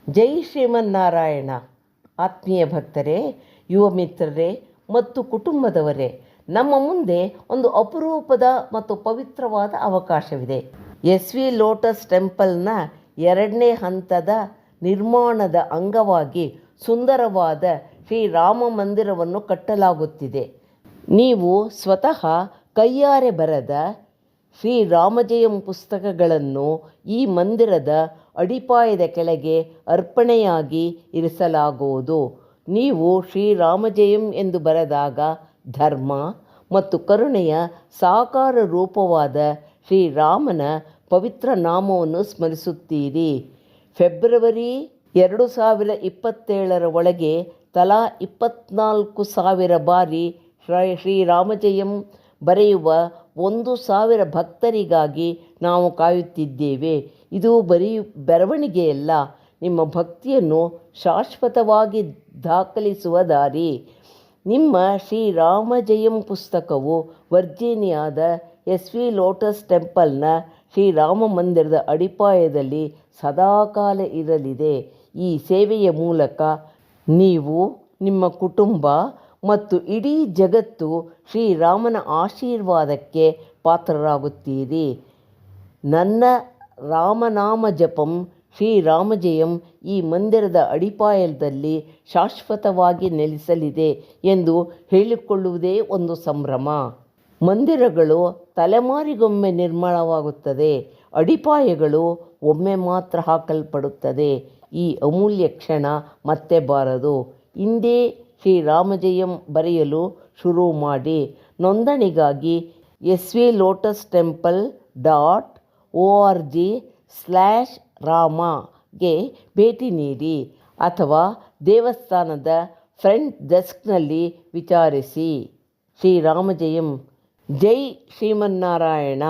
ಜೈ ಶ್ರೀಮನ್ನಾರಾಯಣ. ಆತ್ಮೀಯ ಭಕ್ತರೇ, ಯುವ ಮಿತ್ರರೇ ಮತ್ತು ಕುಟುಂಬದವರೇ, ನಮ್ಮ ಮುಂದೆ ಒಂದು ಅಪರೂಪದ ಮತ್ತು ಪವಿತ್ರವಾದ ಅವಕಾಶವಿದೆ. ಎಸ್.ವಿ. ಲೋಟಸ್ ಟೆಂಪಲ್ನ 2ನೇ ಹಂತದ ನಿರ್ಮಾಣದ ಅಂಗವಾಗಿ ಸುಂದರವಾದ ಶ್ರೀರಾಮ ಮಂದಿರವನ್ನು ಕಟ್ಟಲಾಗುತ್ತಿದೆ. ನೀವು ಸ್ವತಃ ಕೈಯಾರೆ ಬರೆದ ಶ್ರೀರಾಮಜಯಂ ಪುಸ್ತಕಗಳನ್ನು ಈ ಮಂದಿರದ ಅಡಿಪಾಯದ ಕೆಳಗೆ ಅರ್ಪಣೆಯಾಗಿ ಇರಿಸಲಾಗುವುದು. ನೀವು ಶ್ರೀರಾಮಜಯಂ ಎಂದು ಬರೆದಾಗ ಧರ್ಮ ಮತ್ತು ಕರುಣೆಯ ಸಾಕಾರ ರೂಪವಾದ ಶ್ರೀರಾಮನ ಪವಿತ್ರ ನಾಮವನ್ನು ಸ್ಮರಿಸುತ್ತೀರಿ. ಫೆಬ್ರವರಿ 2027 ಒಳಗೆ ತಲಾ 24,000 ಬಾರಿ ಶ್ರೀರಾಮಜಯಂ ಬರೆಯುವ 1,000 ಭಕ್ತರಿಗಾಗಿ ನಾವು ಕಾಯುತ್ತಿದ್ದೇವೆ. ಇದು ಬರೀ ಬರವಣಿಗೆಯಲ್ಲ, ನಿಮ್ಮ ಭಕ್ತಿಯನ್ನು ಶಾಶ್ವತವಾಗಿ ದಾಖಲಿಸುವ ದಾರಿ. ನಿಮ್ಮ ಶ್ರೀರಾಮಜಯಂ ಪುಸ್ತಕವು ವರ್ಜೀನಿಯಾದ ಎಸ್.ವಿ. ಲೋಟಸ್ ಟೆಂಪಲ್ನ ಶ್ರೀರಾಮ ಮಂದಿರದ ಅಡಿಪಾಯದಲ್ಲಿ ಸದಾಕಾಲ ಇರಲಿದೆ. ಈ ಸೇವೆಯ ಮೂಲಕ ನೀವು, ನಿಮ್ಮ ಕುಟುಂಬ ಮತ್ತು ಇಡೀ ಜಗತ್ತು ಶ್ರೀರಾಮನ ಆಶೀರ್ವಾದಕ್ಕೆ ಪಾತ್ರರಾಗುತ್ತೀರಿ. ನನ್ನ ರಾಮನಾಮ ಜಪಂ ಶ್ರೀರಾಮಜಯಂ ಈ ಮಂದಿರದ ಅಡಿಪಾಯದಲ್ಲಿ ಶಾಶ್ವತವಾಗಿ ನೆಲೆಸಲಿದೆ ಎಂದು ಹೇಳಿಕೊಳ್ಳುವುದೇ ಒಂದು ಸಂಭ್ರಮ. ಮಂದಿರಗಳು ತಲೆಮಾರಿಗೊಮ್ಮೆ ನಿರ್ಮಾಣವಾಗುತ್ತದೆ, ಅಡಿಪಾಯಗಳು ಒಮ್ಮೆ ಮಾತ್ರ ಹಾಕಲ್ಪಡುತ್ತದೆ. ಈ ಅಮೂಲ್ಯ ಕ್ಷಣ ಮತ್ತೆ ಬಾರದು. ಇಂದೇ ಶ್ರೀರಾಮಜಯಂ ಬರೆಯಲು ಶುರು ಮಾಡಿ. ನೋಂದಣಿಗಾಗಿ svlotustemple.org/rama ಭೇಟಿ ನೀಡಿ ಅಥವಾ ದೇವಸ್ಥಾನದ ಫ್ರಂಟ್ ಡೆಸ್ಕ್ನಲ್ಲಿ ವಿಚಾರಿಸಿ. ಶ್ರೀರಾಮಜಯಂ. ಜೈ ಶ್ರೀಮನ್ನಾರಾಯಣ.